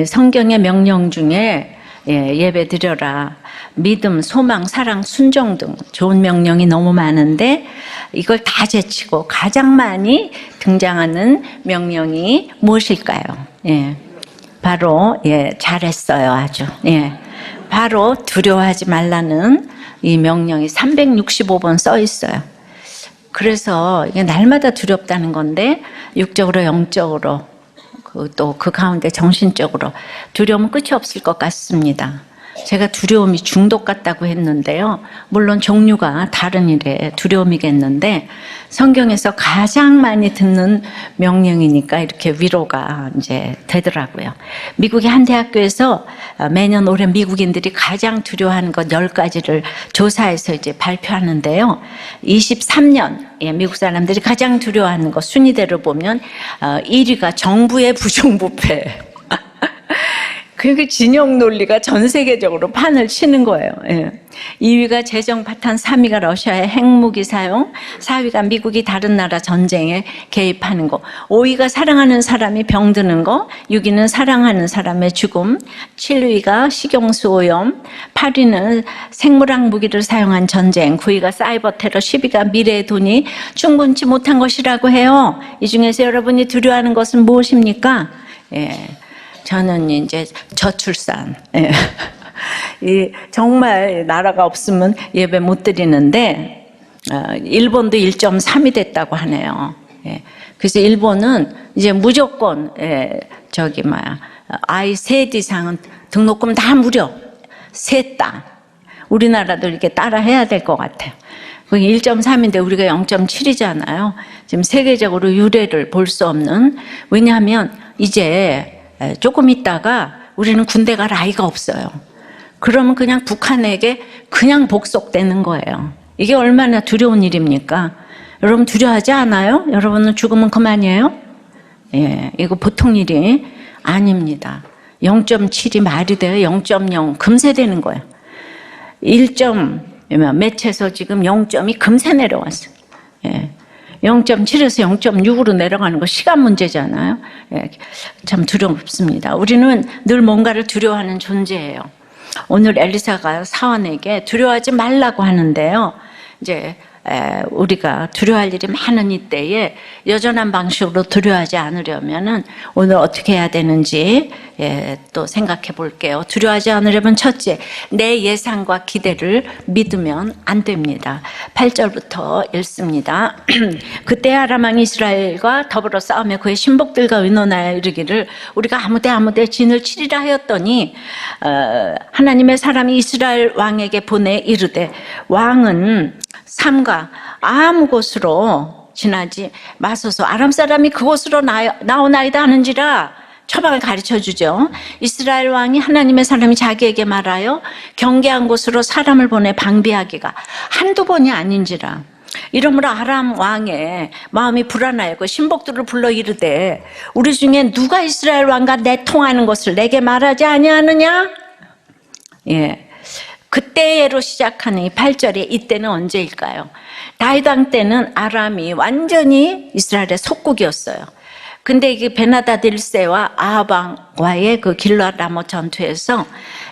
성경의 명령 중에 예배 드려라, 믿음, 소망, 사랑, 순종 등 좋은 명령이 너무 많은데 이걸 다 제치고 가장 많이 등장하는 명령이 무엇일까요? 바로 잘했어요. 아주. 바로 두려워하지 말라는 이 명령이 365번 써 있어요. 그래서 이게 날마다 두렵다는 건데 육적으로 영적으로 또 그 가운데 정신적으로 두려움은 끝이 없을 것 같습니다. 제가 두려움이 중독 같다고 했는데요. 물론 종류가 다른 일에 두려움이겠는데 성경에서 가장 많이 듣는 명령이니까 이렇게 위로가 이제 되더라고요. 미국의 한 대학교에서 매년 올해 미국인들이 가장 두려워하는 것 10가지를 조사해서 이제 발표하는데요. 23년 미국 사람들이 가장 두려워하는 것 순위대로 보면 1위가 정부의 부정부패. 그 진영 논리가 전 세계적으로 판을 치는 거예요. 2위가 재정 파탄, 3위가 러시아의 핵무기 사용, 4위가 미국이 다른 나라 전쟁에 개입하는 거, 5위가 사랑하는 사람이 병드는 거, 6위는 사랑하는 사람의 죽음, 7위가 식용수 오염, 8위는 생물학 무기를 사용한 전쟁, 9위가 사이버 테러, 10위가 미래의 돈이 충분치 못한 것이라고 해요. 이 중에서 여러분이 두려워하는 것은 무엇입니까? 저는 이제 저출산. 이 정말 나라가 없으면 예배 못 드리는데 일본도 1.3이 됐다고 하네요. 그래서 일본은 이제 무조건 아이 셋 이상은 등록금 다 무료. 셋 다. 우리나라도 이렇게 따라 해야 될 것 같아요. 그게 1.3인데 우리가 0.7이잖아요. 지금 세계적으로 유례를 볼 수 없는. 왜냐하면 이제 조금 있다가 우리는 군대 갈 아이가 없어요. 그러면 그냥 북한에게 그냥 복속되는 거예요. 이게 얼마나 두려운 일입니까? 여러분 두려워하지 않아요? 여러분은 죽으면 그만이에요? 이거 보통 일이 아닙니다. 0.7이 말이 돼요? 0.0 금세 되는 거예요. 1.몇에서 지금 0.2 금세 내려왔어요. 0.7에서 0.6으로 내려가는 거 시간 문제잖아요. 참 두렵습니다. 우리는 늘 뭔가를 두려워하는 존재예요. 오늘 엘리사가 사원에게 두려워하지 말라고 하는데요. 이제 우리가 두려워할 일이 많은 이때에 여전한 방식으로 두려워하지 않으려면은 오늘 어떻게 해야 되는지 또 생각해 볼게요. 두려워하지 않으려면 첫째, 내 예상과 기대를 믿으면 안 됩니다. 8절부터 읽습니다. 그때 아람 왕이 이스라엘과 더불어 싸우며 그의 신복들과 의논하여 이르기를 우리가 아무데 진을 치리라 하였더니 하나님의 사람이 이스라엘 왕에게 보내 이르되 왕은 삼가 아무 곳으로 지나지 마소서. 아람 사람이 그곳으로 나오나이다 하는지라 처방을 가르쳐 주죠. 이스라엘 왕이 하나님의 사람이 자기에게 말하여 경계한 곳으로 사람을 보내 방비하기가 한두 번이 아닌지라. 이러므로 아람 왕의 마음이 불안하여 그 신복들을 불러 이르되 우리 중에 누가 이스라엘 왕과 내통하는 것을 내게 말하지 아니하느냐? 그때로 시작하는 이 8절에 이때는 언제일까요? 다윗 왕 때는 아람이 완전히 이스라엘의 속국이었어요. 근데 이게 베나다드 1세와 아합 왕과의 그 길르앗 라못 전투에서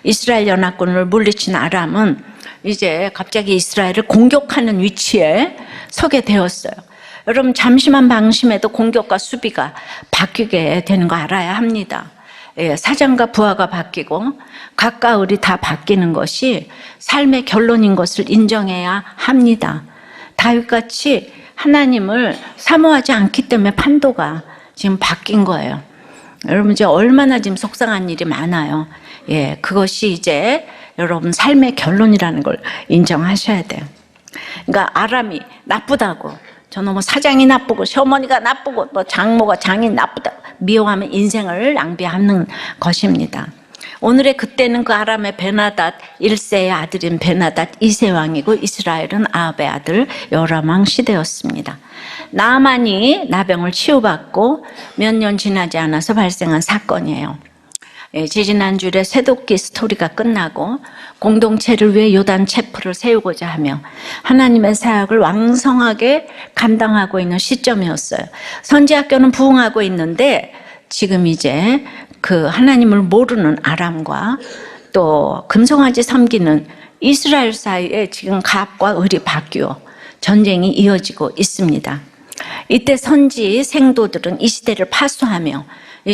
이스라엘 연합군을 물리친 아람은 이제 갑자기 이스라엘을 공격하는 위치에 서게 되었어요. 여러분 잠시만 방심해도 공격과 수비가 바뀌게 되는 거 알아야 합니다. 사장과 부하가 바뀌고 가까울이 다 바뀌는 것이 삶의 결론인 것을 인정해야 합니다. 다윗같이 하나님을 사모하지 않기 때문에 판도가 지금 바뀐 거예요. 여러분 이제 얼마나 지금 속상한 일이 많아요. 그것이 이제 여러분 삶의 결론이라는 걸 인정하셔야 돼요. 그러니까 아람이 나쁘다고 저놈의 사장이 나쁘고 시어머니가 나쁘고 또 장모가 장인 나쁘다 미워하면 인생을 낭비하는 것입니다. 오늘의 그때는 그 아람의 베나닷 1세의 아들인 베나닷 2세 왕이고 이스라엘은 아합의 아들 요람 왕 시대였습니다. 나아만이 나병을 치유받고 몇 년 지나지 않아서 발생한 사건이에요. 지지난주에 새도끼 스토리가 끝나고 공동체를 위해 요단 체프를 세우고자 하며 하나님의 사역을 왕성하게 감당하고 있는 시점이었어요. 선지학교는 부흥하고 있는데 지금 이제 그 하나님을 모르는 아람과 또 금송아지 섬기는 이스라엘 사이에 지금 갑과 을이 바뀌어 전쟁이 이어지고 있습니다. 이때 선지 생도들은 이 시대를 파수하며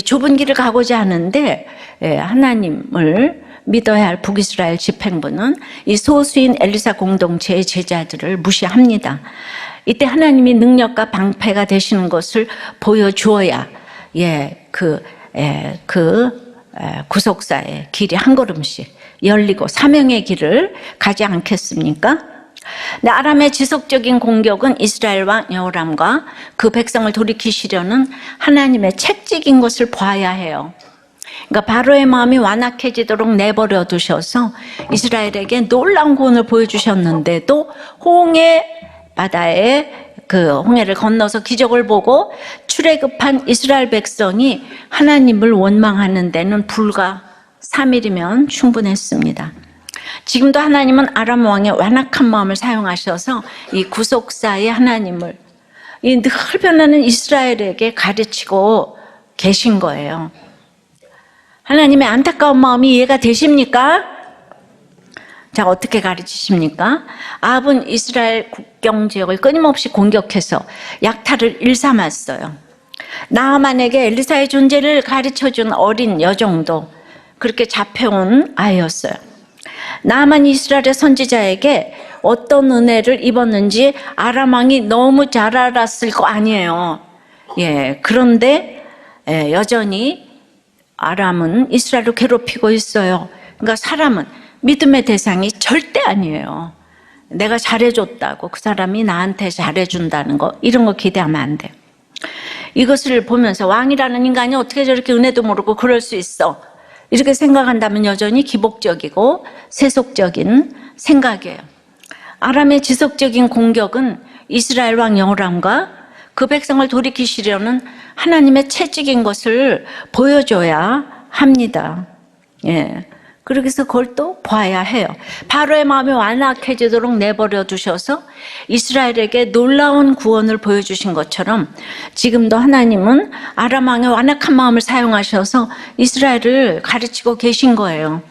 좁은 길을 가고자 하는데 하나님을 믿어야 할 북이스라엘 집행부는 이 소수인 엘리사 공동체의 제자들을 무시합니다. 이때 하나님이 능력과 방패가 되시는 것을 보여주어야 구속사의 길이 한 걸음씩 열리고 사명의 길을 가지 않겠습니까? 아람의 지속적인 공격은 이스라엘 왕 여호람과 그 백성을 돌이키시려는 하나님의 책찍인 것을 봐야 해요. 그러니까 바로의 마음이 완악해지도록 내버려 두셔서 이스라엘에게 놀라운 구원을 보여주셨는데도 홍해 바다에 그 홍해를 건너서 기적을 보고 출애굽한 이스라엘 백성이 하나님을 원망하는 데는 불과 3일이면 충분했습니다. 지금도 하나님은 아람 왕의 완악한 마음을 사용하셔서 이 구속사의 하나님을 이 늘 변하는 이스라엘에게 가르치고 계신 거예요. 하나님의 안타까운 마음이 이해가 되십니까? 자, 어떻게 가르치십니까? 아합은 이스라엘 국경 지역을 끊임없이 공격해서 약탈을 일삼았어요. 나아만에게 엘리사의 존재를 가르쳐준 어린 여종도 그렇게 잡혀온 아이였어요. 나아만이 이스라엘의 선지자에게 어떤 은혜를 입었는지 아람 왕이 너무 잘 알았을 거 아니에요. 그런데 여전히 아람은 이스라엘을 괴롭히고 있어요. 그러니까 사람은 믿음의 대상이 절대 아니에요. 내가 잘해줬다고 그 사람이 나한테 잘해준다는 거, 이런 거 기대하면 안 돼요. 이것을 보면서 왕이라는 인간이 어떻게 저렇게 은혜도 모르고 그럴 수 있어, 이렇게 생각한다면 여전히 기복적이고 세속적인 생각이에요. 아람의 지속적인 공격은 이스라엘 왕 여호람과 그 백성을 돌이키시려는 하나님의 채찍인 것을 보여줘야 합니다. 그렇게 해서 그걸 또 봐야 해요. 바로의 마음이 완악해지도록 내버려 두셔서 이스라엘에게 놀라운 구원을 보여주신 것처럼 지금도 하나님은 아람 왕의 완악한 마음을 사용하셔서 이스라엘을 가르치고 계신 거예요.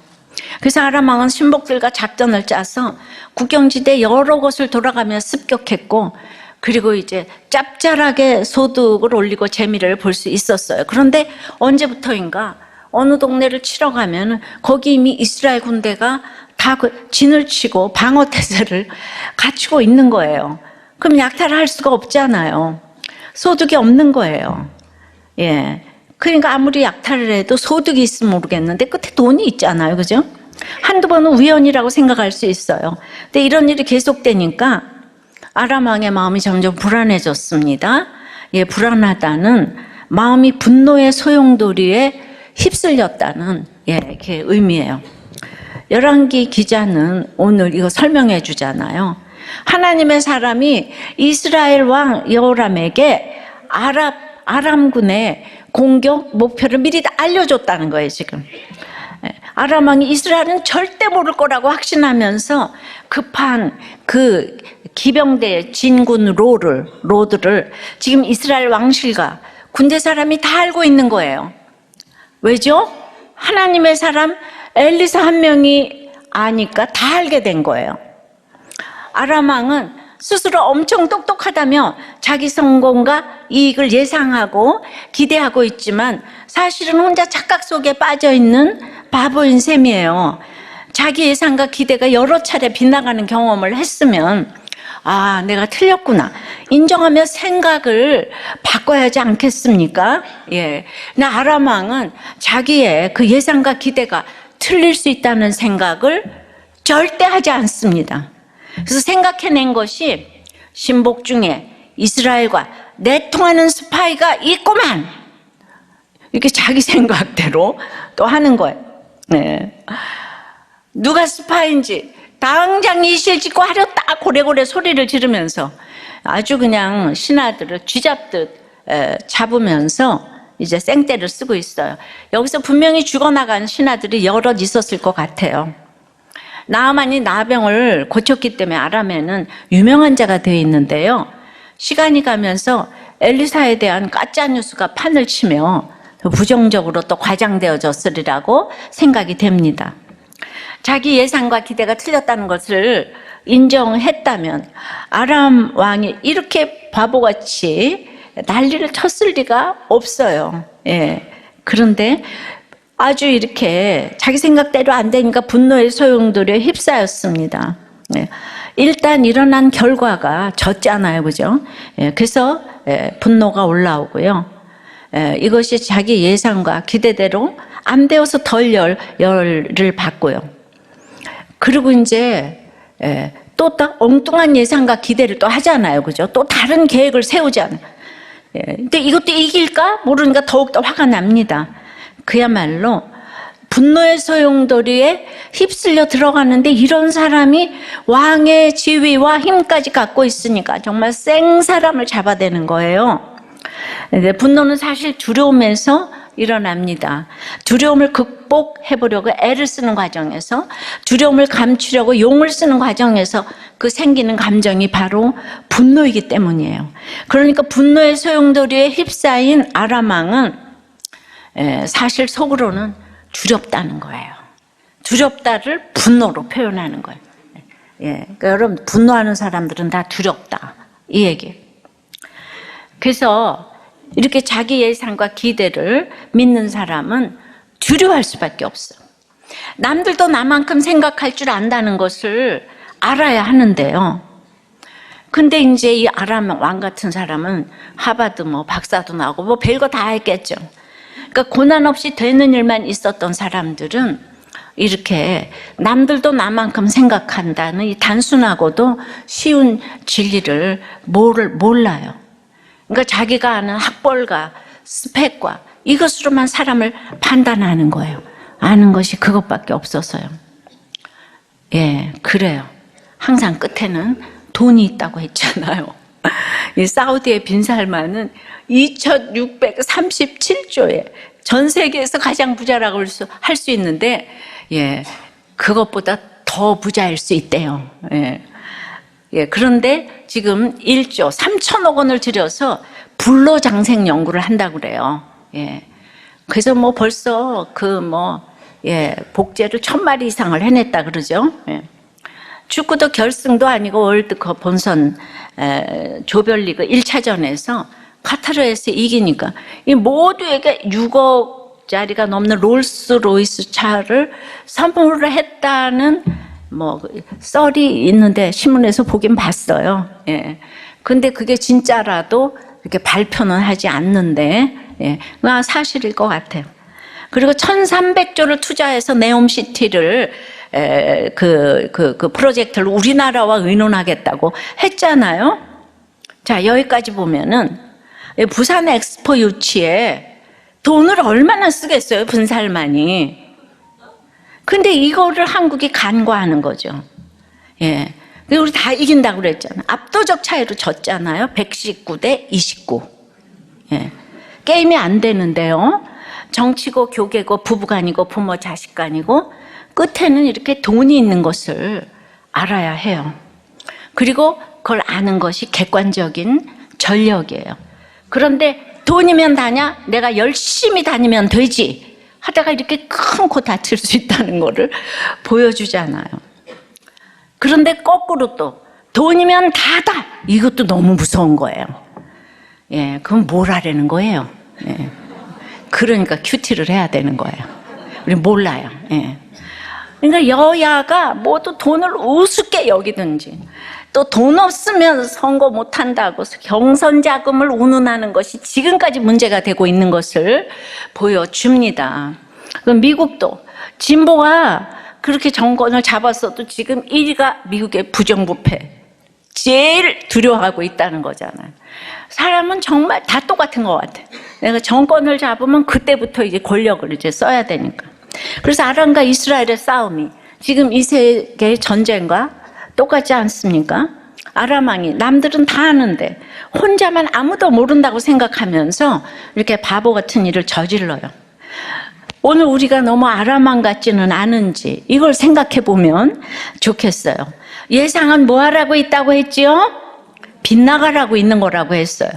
그래서 아람 왕은 신복들과 작전을 짜서 국경지대 여러 곳을 돌아가며 습격했고, 그리고 이제 짭짤하게 소득을 올리고 재미를 볼 수 있었어요. 그런데 언제부터인가 어느 동네를 치러 가면 거기 이미 이스라엘 군대가 다 진을 치고 방어태세를 갖추고 있는 거예요. 그럼 약탈을 할 수가 없잖아요. 소득이 없는 거예요. 그러니까 아무리 약탈을 해도 소득이 있으면 모르겠는데 끝에 돈이 있잖아요. 그죠? 한두 번은 우연이라고 생각할 수 있어요. 근데 이런 일이 계속되니까 아람 왕의 마음이 점점 불안해졌습니다. 불안하다는 마음이 분노의 소용돌이에 휩쓸렸다는 이렇게 의미예요. 열왕기 기자는 오늘 이거 설명해 주잖아요. 하나님의 사람이 이스라엘 왕 여호람에게 아람군의 공격 목표를 미리 다 알려줬다는 거예요. 지금 아람 왕이 이스라엘은 절대 모를 거라고 확신하면서 급한 그 기병대 진군 로드를 지금 이스라엘 왕실과 군대 사람이 다 알고 있는 거예요. 왜죠? 하나님의 사람 엘리사 한 명이 아니까 다 알게 된 거예요. 아람 왕은 스스로 엄청 똑똑하다며 자기 성공과 이익을 예상하고 기대하고 있지만 사실은 혼자 착각 속에 빠져있는 바보인 셈이에요. 자기 예상과 기대가 여러 차례 빗나가는 경험을 했으면 아, 내가 틀렸구나 인정하며 생각을 바꿔야 하지 않겠습니까? 근데 아람 왕은 자기의 그 예상과 기대가 틀릴 수 있다는 생각을 절대 하지 않습니다. 그래서 생각해낸 것이 신복 중에 이스라엘과 내통하는 스파이가 있구만, 이렇게 자기 생각대로 또 하는 거예요. 누가 스파인지 당장 이실 짓고 하렸다 고래고래 소리를 지르면서 아주 그냥 신하들을 쥐잡듯 잡으면서 이제 생떼를 쓰고 있어요. 여기서 분명히 죽어나간 신하들이 여럿 있었을 것 같아요. 나아만이 나병을 고쳤기 때문에 아람에는 유명한 자가 되어 있는데요. 시간이 가면서 엘리사에 대한 가짜 뉴스가 판을 치며 부정적으로 또 과장되어졌으리라고 생각이 됩니다. 자기 예상과 기대가 틀렸다는 것을 인정했다면 아람 왕이 이렇게 바보같이 난리를 쳤을 리가 없어요. 예. 그런데 아주 이렇게 자기 생각대로 안 되니까 분노의 소용돌이에 휩싸였습니다. 예. 일단 일어난 결과가 졌잖아요, 그죠? 예. 그래서 분노가 올라오고요. 이것이 자기 예상과 기대대로 안 되어서 덜 열을 받고요. 그리고 이제 또 엉뚱한 예상과 기대를 또 하잖아요, 그죠? 또 다른 계획을 세우잖아요. 근데 이것도 이길까 모르니까 더욱더 화가 납니다. 그야말로 분노의 소용돌이에 휩쓸려 들어가는데 이런 사람이 왕의 지위와 힘까지 갖고 있으니까 정말 생사람을 잡아대는 거예요. 분노는 사실 두려움에서 일어납니다. 두려움을 극복해보려고 애를 쓰는 과정에서, 두려움을 감추려고 용을 쓰는 과정에서 그 생기는 감정이 바로 분노이기 때문이에요. 그러니까 분노의 소용돌이에 휩싸인 아람 왕은 사실 속으로는 두렵다는 거예요. 두렵다를 분노로 표현하는 거예요. 그러니까 여러분, 분노하는 사람들은 다 두렵다, 이 얘기. 그래서 이렇게 자기 예상과 기대를 믿는 사람은 두려워할 수밖에 없어. 남들도 나만큼 생각할 줄 안다는 것을 알아야 하는데요. 근데 이제 이 아람 왕 같은 사람은 하버드 박사도 나오고 별거 다 했겠죠. 그러니까 고난 없이 되는 일만 있었던 사람들은 이렇게 남들도 나만큼 생각한다는 이 단순하고도 쉬운 진리를 몰라요. 그러니까 자기가 아는 학벌과 스펙과 이것으로만 사람을 판단하는 거예요. 아는 것이 그것밖에 없어서요. 예, 그래요. 항상 끝에는 돈이 있다고 했잖아요. 이 사우디의 빈살만은 2637조에 전 세계에서 가장 부자라고 할 수 있는데, 예, 그것보다 더 부자일 수 있대요. 예. 예, 그런데 지금 1조 3천억 원을 들여서 불로장생 연구를 한다고 그래요. 예. 그래서 벌써 복제를 1000마리 이상을 해냈다 그러죠. 예. 축구도 결승도 아니고 월드컵 본선 조별리그 1차전에서 카타르에서 이기니까 이 모두에게 6억짜리가 넘는 롤스로이스 차를 선물을 했다는 썰이 있는데 신문에서 보긴 봤어요. 예. 근데 그게 진짜라도 이렇게 발표는 하지 않는데, 예. 사실일 것 같아요. 그리고 1300조를 투자해서 네옴시티를 그 프로젝트를 우리나라와 의논하겠다고 했잖아요. 자, 여기까지 보면은 부산 엑스포 유치에 돈을 얼마나 쓰겠어요, 분살만이. 근데 이거를 한국이 간과하는 거죠. 예. 우리 다 이긴다고 그랬잖아요. 압도적 차이로 졌잖아요. 119대 29. 예. 게임이 안 되는데요. 정치고 교계고 부부간이고 부모 자식간이고 끝에는 이렇게 돈이 있는 것을 알아야 해요. 그리고 그걸 아는 것이 객관적인 전력이에요. 그런데 돈이면 다냐? 내가 열심히 다니면 되지. 하다가 이렇게 큰 코 다칠 수 있다는 거를 보여주잖아요. 그런데 거꾸로 또 돈이면 다다. 이것도 너무 무서운 거예요. 예, 그럼 뭘 하라는 거예요? 예. 그러니까 큐티를 해야 되는 거예요. 우리 몰라요. 예. 그러니까 여야가 모두 돈을 우습게 여기든지 또 돈 없으면 선거 못 한다고 경선 자금을 운운하는 것이 지금까지 문제가 되고 있는 것을 보여줍니다. 미국도 진보가 그렇게 정권을 잡았어도 지금 1위가 미국의 부정부패, 제일 두려워하고 있다는 거잖아요. 사람은 정말 다 똑같은 것 같아요. 내가 정권을 잡으면 그때부터 이제 권력을 이제 써야 되니까. 그래서 아람과 이스라엘의 싸움이 지금 이 세계의 전쟁과 똑같지 않습니까? 아람 왕이 남들은 다 아는데 혼자만 아무도 모른다고 생각하면서 이렇게 바보 같은 일을 저질러요. 오늘 우리가 너무 아람 왕 같지는 않은지 이걸 생각해 보면 좋겠어요. 예상은 뭐 하라고 있다고 했지요? 빗나가라고 있는 거라고 했어요.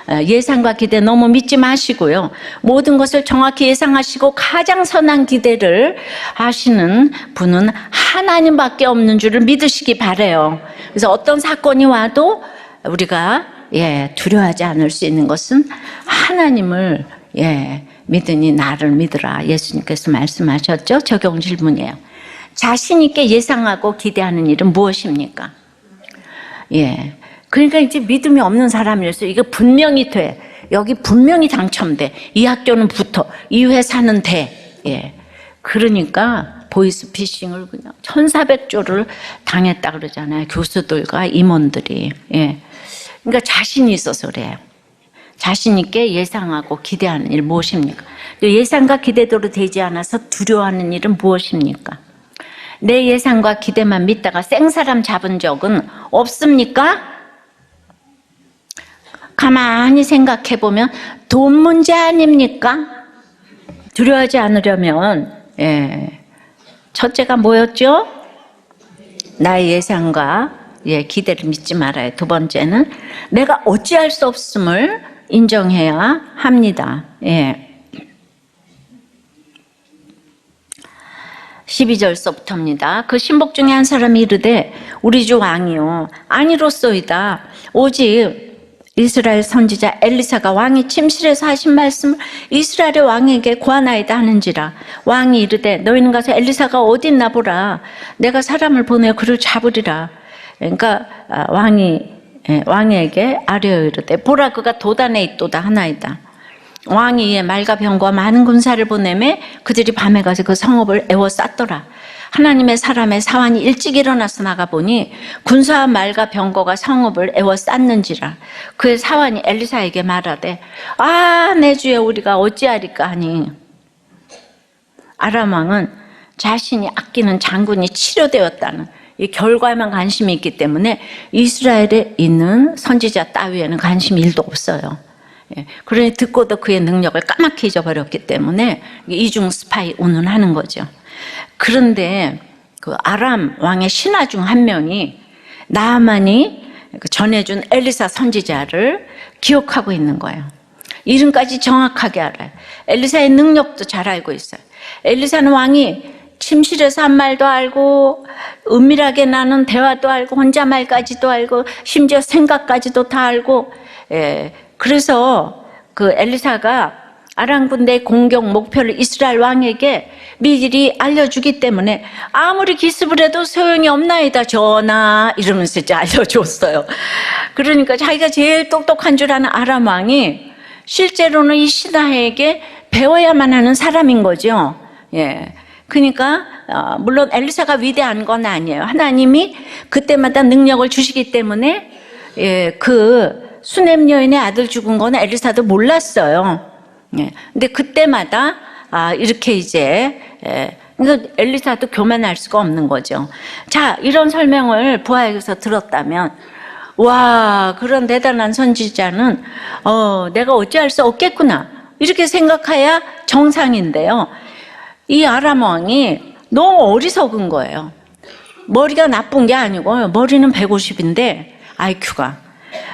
예상과 기대 너무 믿지 마시고요. 모든 것을 정확히 예상하시고 가장 선한 기대를 하시는 분은 하나님밖에 없는 줄을 믿으시기 바라요. 그래서 어떤 사건이 와도 우리가 두려워하지 않을 수 있는 것은 하나님을 믿으니 나를 믿으라. 예수님께서 말씀하셨죠. 적용 질문이에요. 자신 있게 예상하고 기대하는 일은 무엇입니까? 그러니까 이제 믿음이 없는 사람이라서 이거 분명히 돼. 여기 분명히 당첨돼. 이 학교는 붙어. 이 회사는 돼. 그러니까 보이스피싱을 그냥 1,400조를 당했다 그러잖아요. 교수들과 임원들이. 그러니까 자신이 있어서 그래요. 자신 있게 예상하고 기대하는 일 무엇입니까? 예상과 기대대로 되지 않아서 두려워하는 일은 무엇입니까? 내 예상과 기대만 믿다가 생사람 잡은 적은 없습니까? 가만히 생각해 보면 돈 문제 아닙니까? 두려워하지 않으려면 첫째가 뭐였죠? 나의 예상과 기대를 믿지 말아요. 두 번째는 내가 어찌할 수 없음을 인정해야 합니다. 12절서부터입니다. 그 신복 중에 한 사람이 이르되 우리 주 왕이요 아니로소이다. 오직 이스라엘 선지자 엘리사가 왕이 침실에서 하신 말씀을 이스라엘의 왕에게 고하나이다 하는지라. 왕이 이르되 너희는 가서 엘리사가 어디 있나 보라. 내가 사람을 보내어 그를 잡으리라. 그러니까 왕에게 아뢰어 이르되 보라 그가 도단에 있도다 하나이다. 왕이 이에 말과 병과 많은 군사를 보내매 그들이 밤에 가서 그 성읍을 에워쌌더라. 하나님의 사람의 사환이 일찍 일어나서 나가보니 군사와 말과 병거가 성읍을 에워쌌는지라. 그의 사환이 엘리사에게 말하되 내 주여 우리가 어찌하리까 하니 아람 왕은 자신이 아끼는 장군이 치료되었다는 이 결과에만 관심이 있기 때문에 이스라엘에 있는 선지자 따위에는 관심이 1도 없어요. 그러니 듣고도 그의 능력을 까맣게 잊어버렸기 때문에 이중 스파이 운운하는 거죠. 그런데 그 아람 왕의 신하 중 한 명이 나아만이 전해준 엘리사 선지자를 기억하고 있는 거예요. 이름까지 정확하게 알아요. 엘리사의 능력도 잘 알고 있어요. 엘리사는 왕이 침실에서 한 말도 알고 은밀하게 나눈 대화도 알고 혼잣말까지도 알고 심지어 생각까지도 다 알고 그래서 그 엘리사가 아람 군대의 공격 목표를 이스라엘 왕에게 미리 알려주기 때문에 아무리 기습을 해도 소용이 없나이다 전하 이러면서 이제 알려줬어요. 그러니까 자기가 제일 똑똑한 줄 아는 아람 왕이 실제로는 이 신하에게 배워야만 하는 사람인 거죠. 그러니까 물론 엘리사가 위대한 건 아니에요. 하나님이 그때마다 능력을 주시기 때문에 그 수넴 여인의 아들 죽은 건 엘리사도 몰랐어요. 근데 그때마다 이렇게 이제 그러니까 엘리사도 교만할 수가 없는 거죠. 자, 이런 설명을 부하에게서 들었다면 와, 그런 대단한 선지자는 내가 어찌할 수 없겠구나 이렇게 생각해야 정상인데요. 이 아람 왕이 너무 어리석은 거예요. 머리가 나쁜 게 아니고 머리는 150인데 IQ가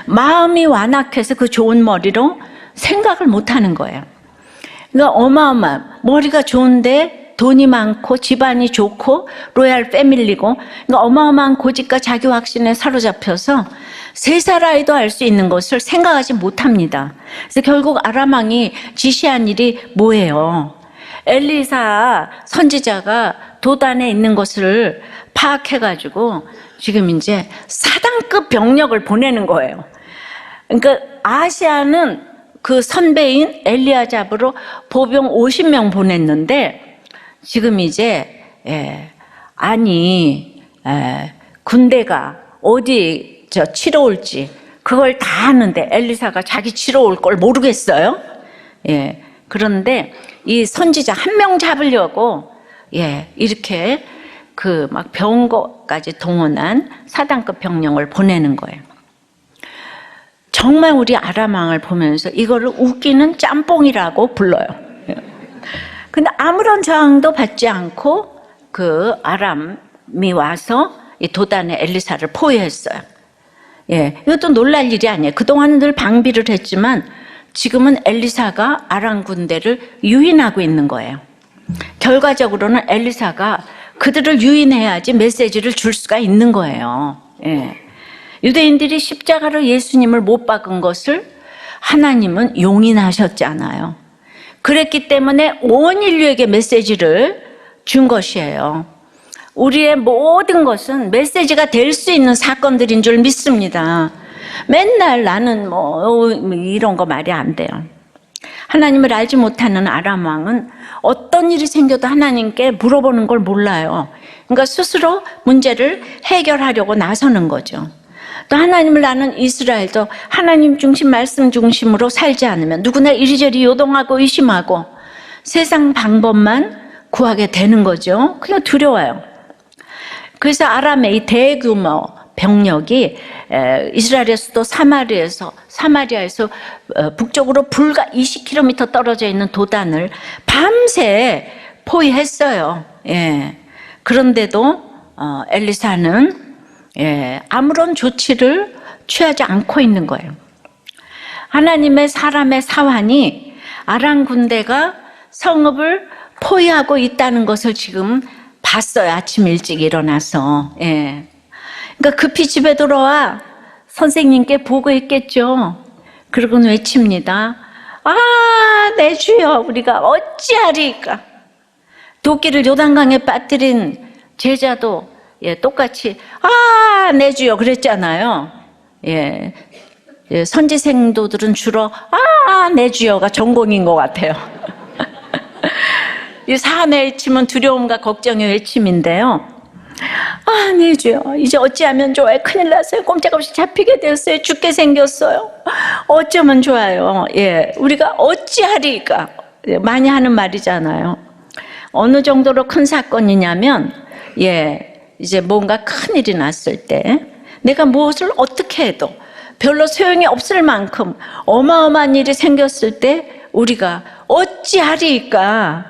마음이 완악해서 그 좋은 머리로 생각을 못하는 거예요. 그러니까 어마어마한 머리가 좋은데 돈이 많고 집안이 좋고 로얄 패밀리고 그러니까 어마어마한 고집과 자기 확신에 사로잡혀서 3살 아이도 알 수 있는 것을 생각하지 못합니다. 그래서 결국 아람 왕이 지시한 일이 뭐예요? 엘리사 선지자가 도단에 있는 것을 파악해가지고 지금 이제 사단급 병력을 보내는 거예요. 그러니까 아시아는 그 선배인 엘리야 잡으러 보병 50명 보냈는데 지금 이제 군대가 어디 치러 올지 그걸 다 아는데 엘리사가 자기 치러 올 걸 모르겠어요. 그런데 이 선지자 한 명 잡으려고 이렇게 그 막 병거까지 동원한 사단급 병력을 보내는 거예요. 정말 우리 아람 왕을 보면서 이거를 웃기는 짬뽕이라고 불러요. 근데 아무런 저항도 받지 않고 그 아람이 와서 이 도단의 엘리사를 포위했어요. 예, 이것도 놀랄 일이 아니에요. 그동안은 늘 방비를 했지만 지금은 엘리사가 아람 군대를 유인하고 있는 거예요. 결과적으로는 엘리사가 그들을 유인해야지 메시지를 줄 수가 있는 거예요. 예. 유대인들이 십자가로 예수님을 못 박은 것을 하나님은 용인하셨잖아요. 그랬기 때문에 온 인류에게 메시지를 준 것이에요. 우리의 모든 것은 메시지가 될 수 있는 사건들인 줄 믿습니다. 맨날 나는 이런 거 말이 안 돼요. 하나님을 알지 못하는 아람 왕은 어떤 일이 생겨도 하나님께 물어보는 걸 몰라요. 그러니까 스스로 문제를 해결하려고 나서는 거죠. 또 하나님을 아는 이스라엘도 하나님 중심, 말씀 중심으로 살지 않으면 누구나 이리저리 요동하고 의심하고 세상 방법만 구하게 되는 거죠. 그냥 두려워요. 그래서 아람의 이 대규모 병력이 이스라엘의 수도 사마리아에서 북쪽으로 불과 20km 떨어져 있는 도단을 밤새 포위했어요. 예. 그런데도 엘리사는 아무런 조치를 취하지 않고 있는 거예요. 하나님의 사람의 사환이 아람 군대가 성읍을 포위하고 있다는 것을 지금 봤어요. 아침 일찍 일어나서. 예. 그러니까 급히 집에 돌아와 선생님께 보고했겠죠. 그러고는 외칩니다. 아, 내 주여, 우리가 어찌하리까. 도끼를 요단강에 빠뜨린 제자도 똑같이 아, 내 주여 그랬잖아요. 예. 선지 생도들은 주로 아, 내 주여가 전공인 것 같아요. 이 사안의 외침은 두려움과 걱정의 외침인데요. 아, 네 주여, 이제 어찌하면 좋아요. 큰일 났어요. 꼼짝없이 잡히게 되었어요. 죽게 생겼어요. 어쩌면 좋아요. 예, 우리가 어찌하리까 많이 하는 말이잖아요. 어느 정도로 큰 사건이냐면, 이제 뭔가 큰 일이 났을 때 내가 무엇을 어떻게 해도 별로 소용이 없을 만큼 어마어마한 일이 생겼을 때 우리가 어찌하리까.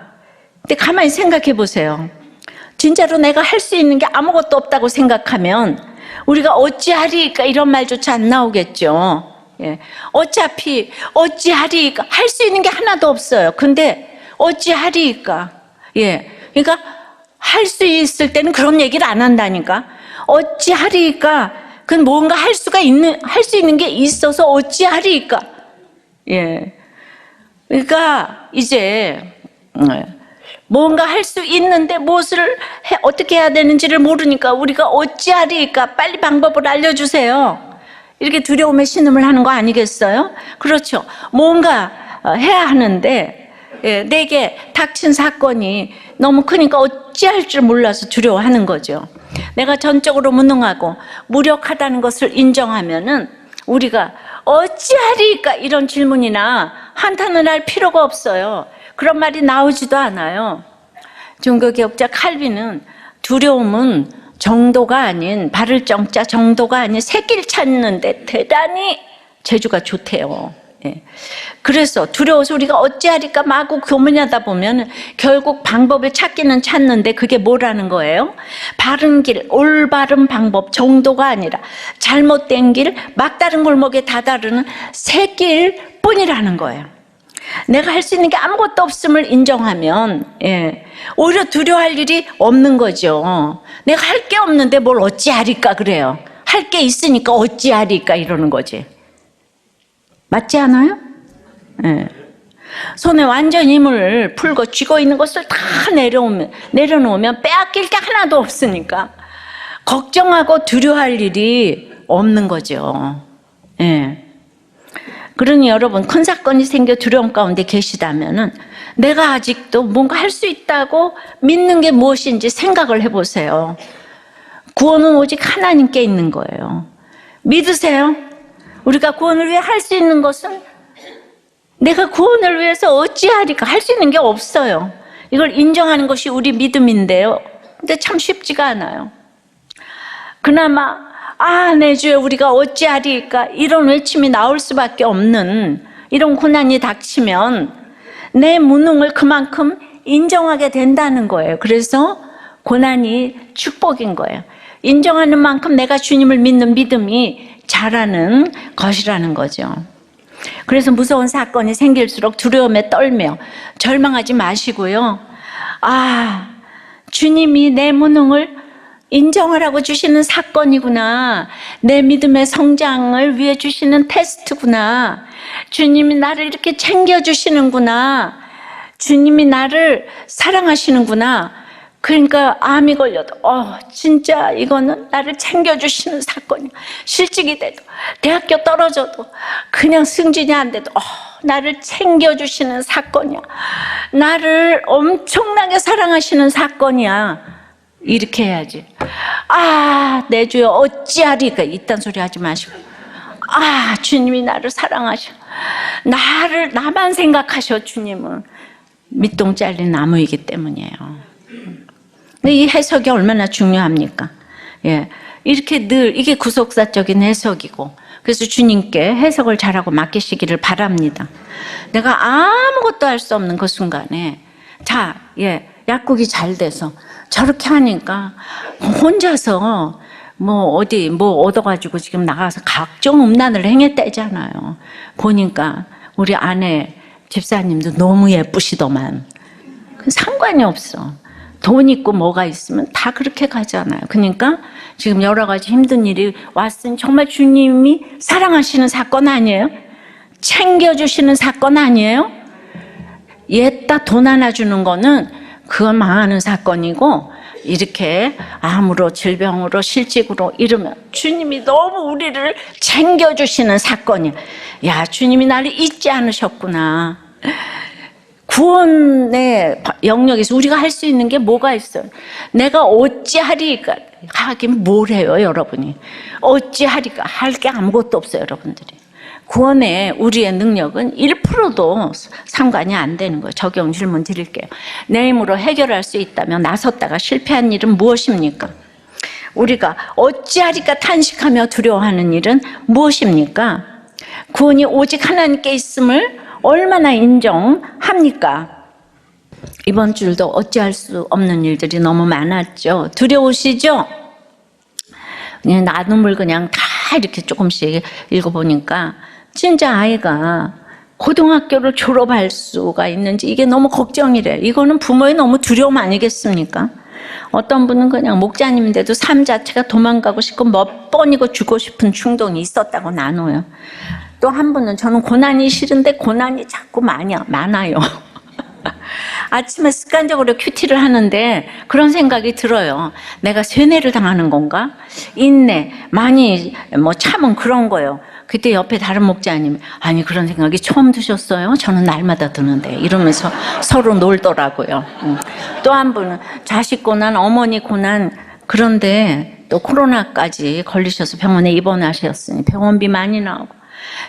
근데 가만히 생각해 보세요. 진짜로 내가 할 수 있는 게 아무것도 없다고 생각하면 우리가 어찌하리까 이런 말조차 안 나오겠죠. 예. 어차피 어찌하리까 할 수 있는 게 하나도 없어요. 근데 어찌하리까. 예. 그러니까 할 수 있을 때는 그런 얘기를 안 한다니까. 어찌하리까. 그건 뭔가 할 수 있는 게 있어서 어찌하리까. 예. 그러니까 이제 뭔가 할 수 있는데 무엇을 어떻게 해야 되는지를 모르니까 우리가 어찌하리까 빨리 방법을 알려주세요. 이렇게 두려움에 신음을 하는 거 아니겠어요? 그렇죠. 뭔가 해야 하는데 내게 닥친 사건이 너무 크니까 어찌할 줄 몰라서 두려워하는 거죠. 내가 전적으로 무능하고 무력하다는 것을 인정하면은 우리가 어찌하리까 이런 질문이나 한탄을 할 필요가 없어요. 그런 말이 나오지도 않아요. 종교개혁자 칼빈은 두려움은 정도가 아닌, 바를 정자 정도가 아닌 새길 찾는데 대단히 재주가 좋대요. 예. 그래서 두려워서 우리가 어찌하리까 마구 고민하다 보면 결국 방법을 찾기는 찾는데 그게 뭐라는 거예요? 바른 길, 올바른 방법 정도가 아니라 잘못된 길, 막다른 골목에 다다르는 새길 뿐이라는 거예요. 내가 할 수 있는 게 아무것도 없음을 인정하면 오히려 두려워할 일이 없는 거죠. 내가 할 게 없는데 뭘 어찌하리까 그래요. 할 게 있으니까 어찌하리까 이러는 거지. 맞지 않아요? 손에 완전 힘을 풀고 쥐고 있는 것을 다 내려놓으면 빼앗길 게 하나도 없으니까 걱정하고 두려워할 일이 없는 거죠. 그러니 여러분, 큰 사건이 생겨 두려움 가운데 계시다면은 내가 아직도 뭔가 할 수 있다고 믿는 게 무엇인지 생각을 해보세요. 구원은 오직 하나님께 있는 거예요. 믿으세요? 우리가 구원을 위해 할 수 있는 것은 내가 구원을 위해서 어찌하리까 할 수 있는 게 없어요. 이걸 인정하는 것이 우리 믿음인데요. 근데 참 쉽지가 않아요. 그나마 아, 내 주여 우리가 어찌하리까 이런 외침이 나올 수밖에 없는 이런 고난이 닥치면 내 무능을 그만큼 인정하게 된다는 거예요. 그래서 고난이 축복인 거예요. 인정하는 만큼 내가 주님을 믿는 믿음이 자라는 것이라는 거죠. 그래서 무서운 사건이 생길수록 두려움에 떨며 절망하지 마시고요. 아, 주님이 내 무능을 인정하라고 주시는 사건이구나. 내 믿음의 성장을 위해 주시는 테스트구나. 주님이 나를 이렇게 챙겨주시는구나. 주님이 나를 사랑하시는구나. 그러니까 암이 걸려도 진짜 이거는 나를 챙겨주시는 사건이야. 실직이 돼도 대학교 떨어져도 그냥 승진이 안 돼도 나를 챙겨주시는 사건이야. 나를 엄청나게 사랑하시는 사건이야. 이렇게 해야지. 내 주여 어찌하리까 이딴 소리 하지 마시고, 주님이 나를 사랑하셔. 나만 생각하셔. 주님은 밑동 잘린 나무이기 때문이에요. 근데 이 해석이 얼마나 중요합니까? 예, 이렇게 늘 이게 구속사적인 해석이고, 그래서 주님께 해석을 잘하고 맡기시기를 바랍니다. 내가 아무것도 할 수 없는 그 순간에 약국이 잘 돼서 저렇게 하니까 혼자서 어디 얻어가지고 지금 나가서 각종 음란을 행했다잖아요. 보니까 우리 아내 집사님도 너무 예쁘시더만. 상관이 없어. 돈 있고 뭐가 있으면 다 그렇게 가잖아요. 그러니까 지금 여러 가지 힘든 일이 왔으니 정말 주님이 사랑하시는 사건 아니에요? 챙겨주시는 사건 아니에요? 옛다 돈 하나 주는 거는 그건 망하는 사건이고, 이렇게 암으로 질병으로 실직으로 이러면 주님이 너무 우리를 챙겨주시는 사건이야. 야, 주님이 나를 잊지 않으셨구나. 구원의 영역에서 우리가 할 수 있는 게 뭐가 있어요? 내가 어찌하리까 하긴 뭘 해요, 여러분이? 어찌하리까 할 게 아무것도 없어요, 여러분들이. 구원의 우리의 능력은 1%도 상관이 안 되는 거예요. 적용 질문 드릴게요. 내 힘으로 해결할 수 있다면 나섰다가 실패한 일은 무엇입니까? 우리가 어찌하리까 탄식하며 두려워하는 일은 무엇입니까? 구원이 오직 하나님께 있음을 얼마나 인정합니까? 이번 주도 어찌할 수 없는 일들이 너무 많았죠. 두려우시죠? 그냥 나눔을 그냥 다 이렇게 조금씩 읽어보니까 진짜 아이가 고등학교를 졸업할 수가 있는지 이게 너무 걱정이래. 이거는 부모의 너무 두려움 아니겠습니까? 어떤 분은 그냥 목자님인데도 삶 자체가 도망가고 싶고 몇 번이고 죽고 싶은 충동이 있었다고 나눠요. 또 한 분은 저는 고난이 싫은데 고난이 자꾸 많아요. 아침에 습관적으로 큐티를 하는데 그런 생각이 들어요. 내가 세뇌를 당하는 건가? 인내, 많이 참은 그런 거예요. 그때 옆에 다른 목자님, 아니 그런 생각이 처음 드셨어요? 저는 날마다 드는데 이러면서 서로 놀더라고요. 또 한 분은 자식 고난, 어머니 고난, 그런데 또 코로나까지 걸리셔서 병원에 입원하셨으니 병원비 많이 나오고,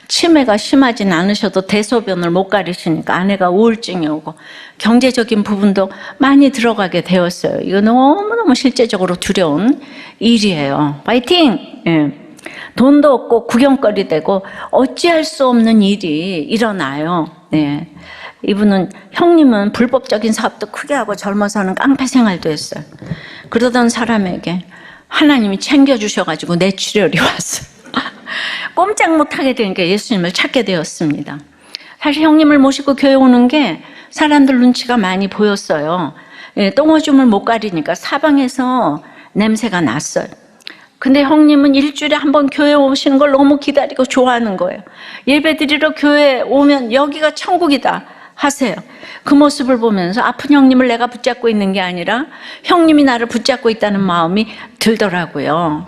치매가 심하진 않으셔도 대소변을 못 가리시니까 아내가 우울증이 오고, 경제적인 부분도 많이 들어가게 되었어요. 이거 너무너무 실제적으로 두려운 일이에요. 파이팅! 예. 돈도 없고 구경거리 되고 어찌할 수 없는 일이 일어나요. 예. 이분은, 형님은 불법적인 사업도 크게 하고 젊어서는 깡패 생활도 했어요. 그러던 사람에게 하나님이 챙겨주셔가지고 뇌출혈이 왔어요. 꼼짝 못하게 되니까 예수님을 찾게 되었습니다. 사실 형님을 모시고 교회 오는 게 사람들 눈치가 많이 보였어요. 예, 똥오줌을 못 가리니까 사방에서 냄새가 났어요. 근데 형님은 일주일에 한 번 교회 오시는 걸 너무 기다리고 좋아하는 거예요. 예배 드리러 교회 오면 여기가 천국이다 하세요. 그 모습을 보면서 아픈 형님을 내가 붙잡고 있는 게 아니라 형님이 나를 붙잡고 있다는 마음이 들더라고요.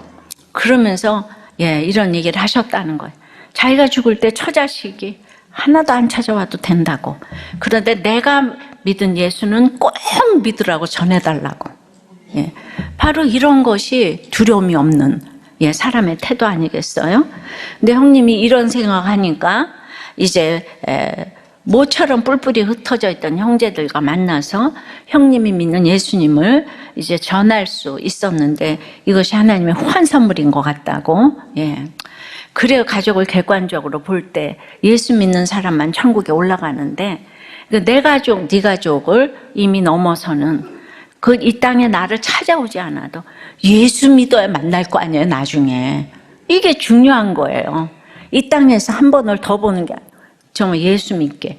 그러면서 이런 얘기를 하셨다는 거예요. 자기가 죽을 때 처자식이 하나도 안 찾아와도 된다고. 그런데 내가 믿은 예수는 꼭 믿으라고 전해달라고. 바로 이런 것이 두려움이 없는 사람의 태도 아니겠어요? 근데 형님이 이런 생각하니까 이제 모처럼 뿔뿔이 흩어져 있던 형제들과 만나서 형님이 믿는 예수님을 이제 전할 수 있었는데, 이것이 하나님의 후한 선물인 것 같다고. 그래요. 가족을 객관적으로 볼 때 예수 믿는 사람만 천국에 올라가는데, 내 가족, 네 가족을 이미 넘어서는 이 땅에 나를 찾아오지 않아도 예수 믿어야 만날 거 아니에요, 나중에. 이게 중요한 거예요. 이 땅에서 한 번을 더 보는 게 아니라 정말 예수 믿게.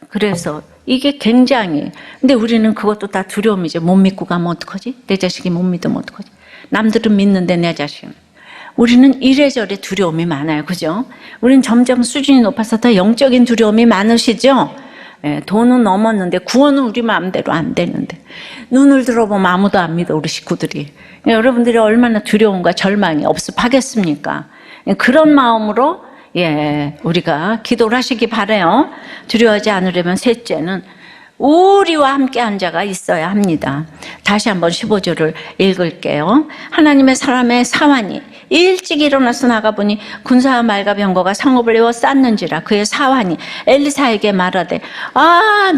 그래서 이게 굉장히, 근데 우리는 그것도 다 두려움이죠. 못 믿고 가면 어떡하지? 내 자식이 못 믿으면 어떡하지? 남들은 믿는데 내 자식은. 우리는 이래저래 두려움이 많아요. 그죠? 우리는 점점 수준이 높아서 더 영적인 두려움이 많으시죠? 예, 돈은 넘었는데 구원은 우리 마음대로 안 되는데 눈을 들어보면 아무도 안 믿어, 우리 식구들이. 여러분들이 얼마나 두려움과 절망이 없습하겠습니까? 그런 마음으로 우리가 기도를 하시기 바라요. 두려워하지 않으려면 셋째는 우리와 함께한 자가 있어야 합니다. 다시 한번 15절을 읽을게요. 하나님의 사람의 사환이 일찍 일어나서 나가보니 군사와 말과 병거가 성읍을 에워쌌는지라. 그의 사환이 엘리사에게 말하되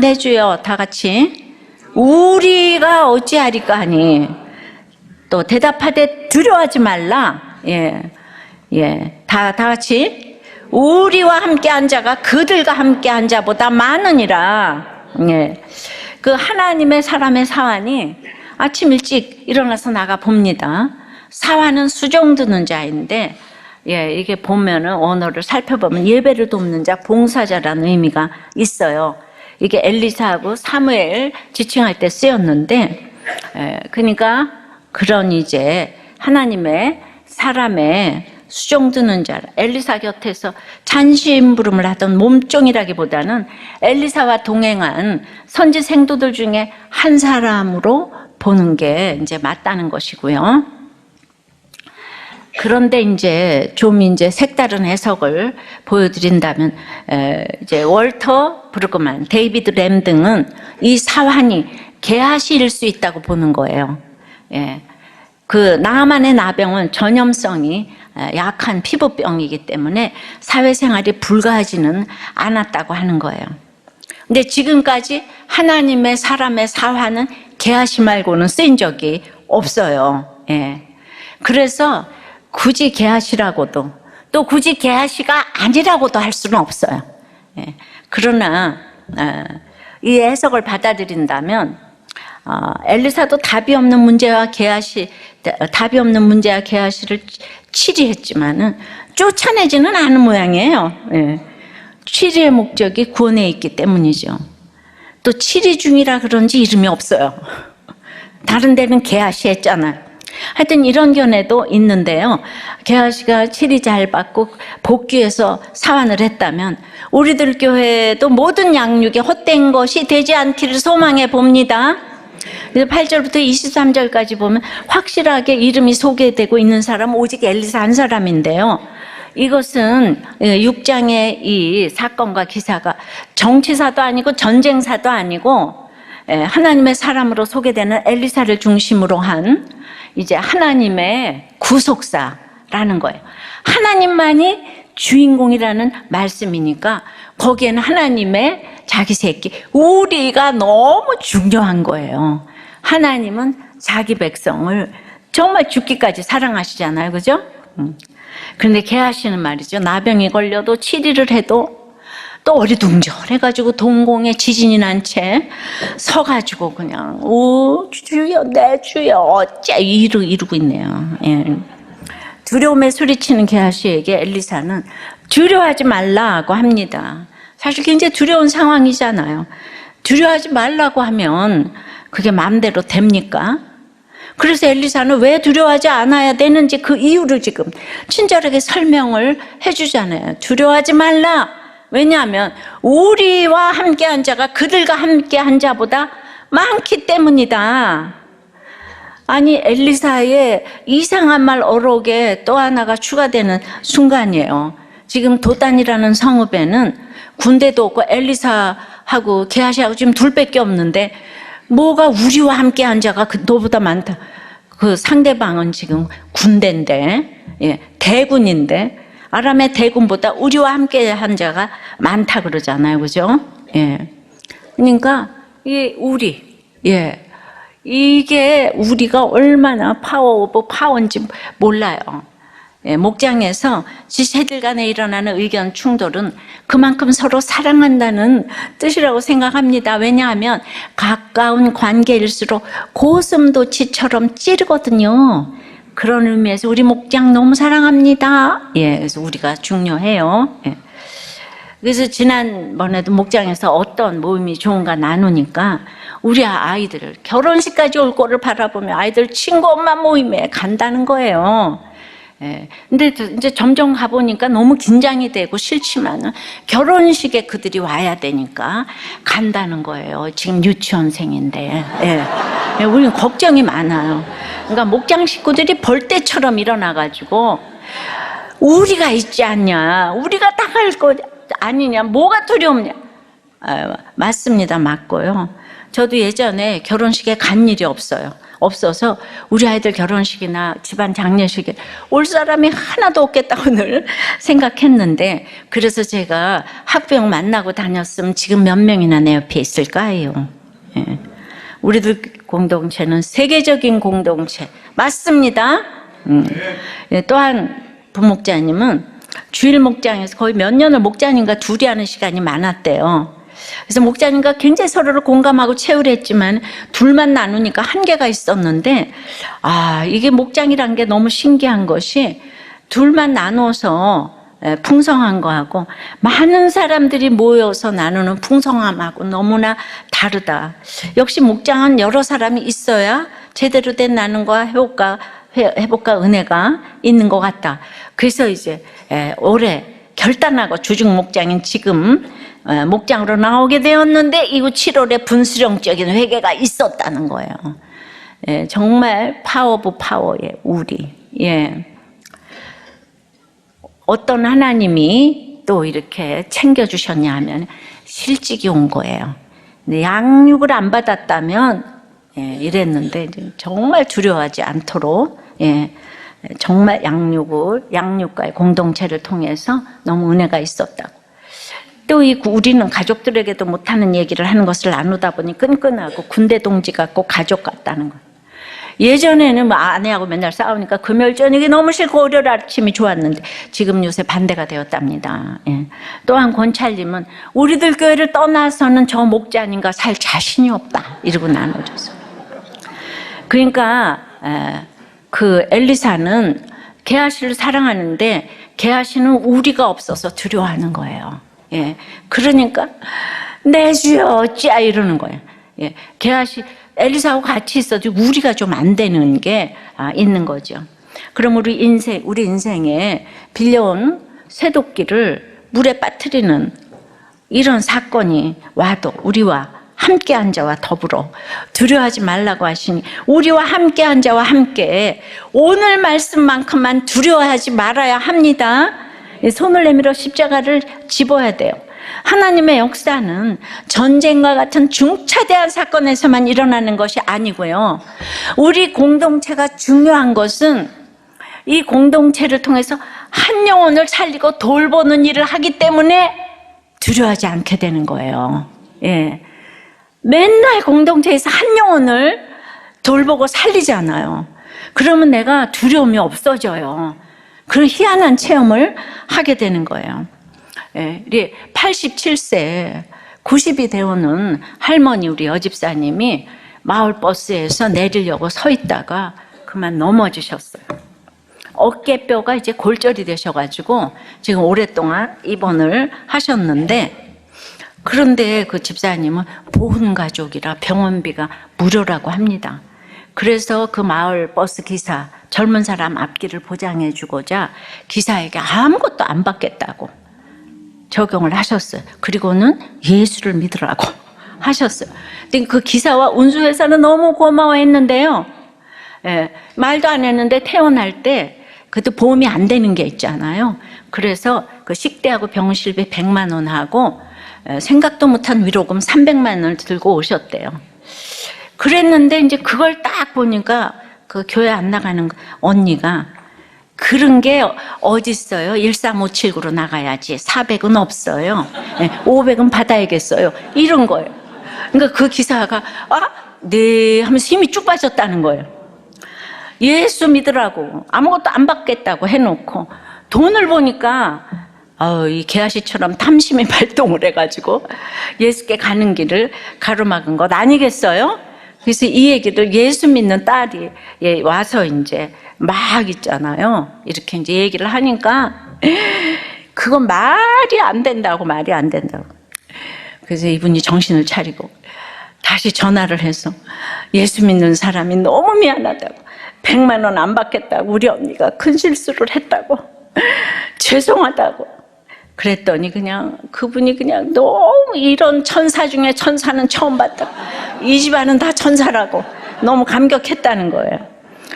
내 주여, 다 같이 우리가 어찌하리까 하니 또 대답하되 두려워하지 말라. 다 같이 우리와 함께한 자가 그들과 함께한 자보다 많으니라. 그 하나님의 사람의 사환이 아침 일찍 일어나서 나가 봅니다. 사환은 수종 드는 자인데, 이게 보면은 언어를 살펴보면 예배를 돕는 자, 봉사자라는 의미가 있어요. 이게 엘리사하고 사무엘 지칭할 때 쓰였는데, 그러니까 그런 이제 하나님의 사람의 수종 드는 자, 엘리사 곁에서 잔시임부름을 하던 몸종이라기보다는 엘리사와 동행한 선지 생도들 중에 한 사람으로 보는 게 이제 맞다는 것이고요. 그런데 이제 색다른 해석을 보여드린다면, 이제 월터 브루그만, 데이비드 램 등은 이 사환이 게하시일 수 있다고 보는 거예요. 그 나하만의 나병은 전염성이 약한 피부병이기 때문에 사회생활이 불가하지는 않았다고 하는 거예요. 근데 지금까지 하나님의 사람의 사환은 게하시 말고는 쓰인 적이 없어요. 그래서 굳이 게하시라고도, 또 굳이 게하시가 아니라고도 할 수는 없어요. 그러나 이 해석을 받아들인다면 엘리사도 답이 없는 문제와 게하시를 치리했지만은 쫓아내지는 않은 모양이에요. 치리의 목적이 구원에 있기 때문이죠. 또 치리 중이라 그런지 이름이 없어요. 다른 데는 게하시 했잖아요. 하여튼 이런 견해도 있는데요. 게하시가 치리 잘 받고 복귀해서 사환을 했다면 우리들 교회도 모든 양육에 헛된 것이 되지 않기를 소망해 봅니다. 8절부터 23절까지 보면 확실하게 이름이 소개되고 있는 사람은 오직 엘리사 한 사람인데요. 이것은 6장의 이 사건과 기사가 정치사도 아니고 전쟁사도 아니고 하나님의 사람으로 소개되는 엘리사를 중심으로 한 이제 하나님의 구속사라는 거예요. 하나님만이 주인공이라는 말씀이니까 거기에는 하나님의 자기 새끼, 우리가 너무 중요한 거예요. 하나님은 자기 백성을 정말 죽기까지 사랑하시잖아요. 그죠? 그런데 게하시는 말이죠. 나병이 걸려도 치리를 해도 또 어리둥절해가지고 동공에 지진이 난 채 서가지고 그냥 오 주여 내 주여 어째 이러고 있네요. 두려움에 소리치는 게하시에게 엘리사는 두려워하지 말라고 합니다. 사실 굉장히 두려운 상황이잖아요. 두려워하지 말라고 하면 그게 마음대로 됩니까? 그래서 엘리사는 왜 두려워하지 않아야 되는지 그 이유를 지금 친절하게 설명을 해주잖아요. 두려워하지 말라. 왜냐하면 우리와 함께한 자가 그들과 함께한 자보다 많기 때문이다. 아니 엘리사의 이상한 말 어록에 또 하나가 추가되는 순간이에요. 지금 도단이라는 성읍에는 군대도 없고 엘리사하고 게하시하고 지금 둘밖에 없는데 뭐가 우리와 함께한 자가 너보다 많다. 그 상대방은 지금 군대인데, 대군인데 아람의 대군보다 우리와 함께한 자가 많다 그러잖아요, 그죠? 그러니까 이 우리, 이게 우리가 얼마나 파워 오브 파워인지 몰라요. 목장에서 지체들 간에 일어나는 의견 충돌은 그만큼 서로 사랑한다는 뜻이라고 생각합니다. 왜냐하면 가까운 관계일수록 고슴도치처럼 찌르거든요. 그런 의미에서 우리 목장 너무 사랑합니다. 그래서 우리가 중요해요. 그래서 지난번에도 목장에서 어떤 모임이 좋은가 나누니까 우리 아이들 결혼식까지 올 거를 바라보며 아이들 친구 엄마 모임에 간다는 거예요. 근데 이제 점점 가보니까 너무 긴장이 되고 싫지만은 결혼식에 그들이 와야 되니까 간다는 거예요. 지금 유치원생인데. 우리는 걱정이 많아요. 그러니까 목장 식구들이 벌떼처럼 일어나가지고 우리가 있지 않냐, 우리가 다 갈 거 아니냐, 뭐가 두려움냐. 맞습니다. 맞고요. 저도 예전에 결혼식에 간 일이 없어서 우리 아이들 결혼식이나 집안 장례식에 올 사람이 하나도 없겠다고 늘 생각했는데, 그래서 제가 학부형 만나고 다녔으면 지금 몇 명이나 내 옆에 있을까요? 우리들 공동체는 세계적인 공동체 맞습니다. 또한 부목자님은 주일 목장에서 거의 몇 년을 목자님과 둘이 하는 시간이 많았대요. 그래서 목자님과 굉장히 서로를 공감하고 채울했지만 둘만 나누니까 한계가 있었는데, 이게 목장이란 게 너무 신기한 것이 둘만 나눠서 풍성한 거하고 많은 사람들이 모여서 나누는 풍성함하고 너무나 다르다. 역시 목장은 여러 사람이 있어야 제대로 된 나눔과 회복과 은혜가 있는 것 같다. 그래서 이제 올해 결단하고 주중 목장인 지금 목장으로 나오게 되었는데, 이후 7월에 분수령적인 회개가 있었다는 거예요. 정말 파워 오브 파워의 우리. 어떤 하나님이 또 이렇게 챙겨주셨냐 하면 실직이 온 거예요. 근데 양육을 안 받았다면 이랬는데 정말 두려워하지 않도록 정말 양육과의 공동체를 통해서 너무 은혜가 있었다고. 또 우리는 가족들에게도 못하는 얘기를 하는 것을 나누다 보니 끈끈하고 군대 동지 같고 가족 같다는 거예요. 예전에는 아내하고 맨날 싸우니까 금요일 저녁이 너무 싫고 월요일 아침이 좋았는데 지금 요새 반대가 되었답니다. 또한 권찰님은 우리들 교회를 떠나서는 저 목자님과 살 자신이 없다 이러고 나눠줘서. 그러니까 그 엘리사는 게하시를 사랑하는데 게하시는 우리가 없어서 두려워하는 거예요. 그러니까 내 주여 어찌야 이러는 거예요. 게하시 엘리사하고 같이 있어도 우리가 좀 안 되는 게 있는 거죠. 그럼 우리 인생에 빌려온 쇠도끼를 물에 빠뜨리는 이런 사건이 와도 우리와 함께한 자와 더불어 두려워하지 말라고 하시니, 우리와 함께한 자와 함께 오늘 말씀만큼만 두려워하지 말아야 합니다. 손을 내밀어 십자가를 집어야 돼요. 하나님의 역사는 전쟁과 같은 중차대한 사건에서만 일어나는 것이 아니고요. 우리 공동체가 중요한 것은 이 공동체를 통해서 한 영혼을 살리고 돌보는 일을 하기 때문에 두려워하지 않게 되는 거예요. 맨날 공동체에서 한 영혼을 돌보고 살리잖아요. 그러면 내가 두려움이 없어져요. 그런 희한한 체험을 하게 되는 거예요. 87세, 90이 되어오는 할머니 우리 여집사님이 마을버스에서 내리려고 서 있다가 그만 넘어지셨어요. 어깨뼈가 이제 골절이 되셔가지고 지금 오랫동안 입원을 하셨는데, 그런데 그 집사님은 보훈가족이라 병원비가 무료라고 합니다. 그래서 그 마을 버스 기사, 젊은 사람 앞길을 보장해 주고자 기사에게 아무것도 안 받겠다고 적용을 하셨어요. 그리고는 예수를 믿으라고 하셨어요. 근데 그 기사와 운수회사는 너무 고마워했는데요. 말도 안 했는데 퇴원할 때 그것도 보험이 안 되는 게 있잖아요. 그래서 그 식대하고 병실비 100만 원 하고 생각도 못한 위로금 300만 원을 들고 오셨대요. 그랬는데 이제 그걸 딱 보니까 그 교회 안 나가는 언니가, 그런 게 어딨어요? 13579로 나가야지. 400은 없어요. 500은 받아야겠어요. 이런 거예요. 그러니까 그 기사가 네 하면서 힘이 쭉 빠졌다는 거예요. 예수 믿으라고 아무것도 안 받겠다고 해놓고 돈을 보니까 이 개아시처럼 탐심이 발동을 해가지고 예수께 가는 길을 가로막은 것 아니겠어요? 그래서 이 얘기를 예수 믿는 딸이 와서 이제 막 있잖아요. 이렇게 이제 얘기를 하니까 그건 말이 안 된다고. 그래서 이분이 정신을 차리고 다시 전화를 해서 예수 믿는 사람이 너무 미안하다고, 100만 원 안 받겠다고, 우리 언니가 큰 실수를 했다고, 죄송하다고 그랬더니 그냥 그분이 그냥 너무 이런 천사 중에 천사는 처음 봤다고, 이 집안은 다 천사라고 너무 감격했다는 거예요.